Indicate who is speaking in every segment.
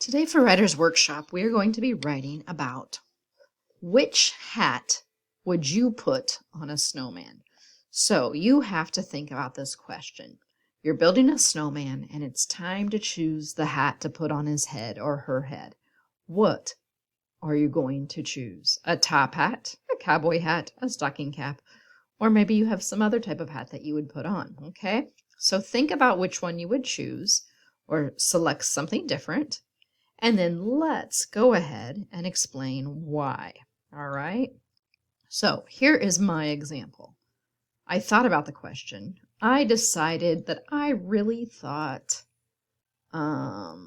Speaker 1: Today for Writer's Workshop, we are going to be writing about which hat would you put on a snowman? So you have to think about this question. You're building a snowman and it's time to choose the hat to put on his head or her head. What are you going to choose? A top hat, a cowboy hat, a stocking cap, or maybe you have some other type of hat that you would put on, okay? So think about which one you would choose or select something different. And then let's go ahead and explain why. All right. So here is my example. I thought about the question. I decided that I really thought a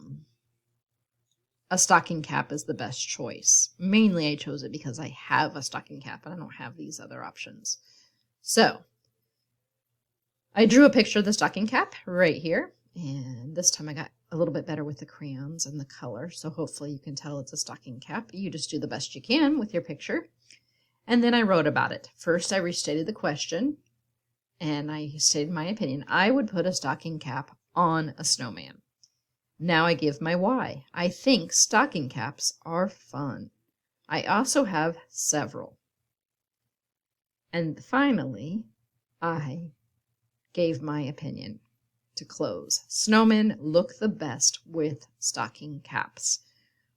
Speaker 1: stocking cap is the best choice. Mainly I chose it because I have a stocking cap and I don't have these other options. So I drew a picture of the stocking cap right here. And this time I got a little bit better with the crayons and the color. So hopefully you can tell it's a stocking cap. You just do the best you can with your picture. And then I wrote about it. First, I restated the question and I stated my opinion. I would put a stocking cap on a snowman. Now I give my why. I think stocking caps are fun. I also have several. And finally, I gave my opinion. To close. Snowmen look the best with stocking caps.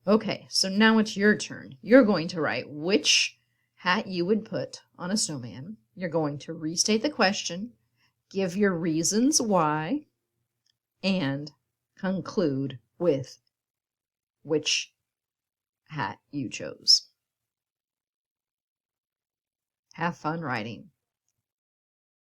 Speaker 1: Okay, so now it's your turn. You're going to write which hat you would put on a snowman. You're going to restate the question, give your reasons why, and conclude with which hat you chose. Have fun writing.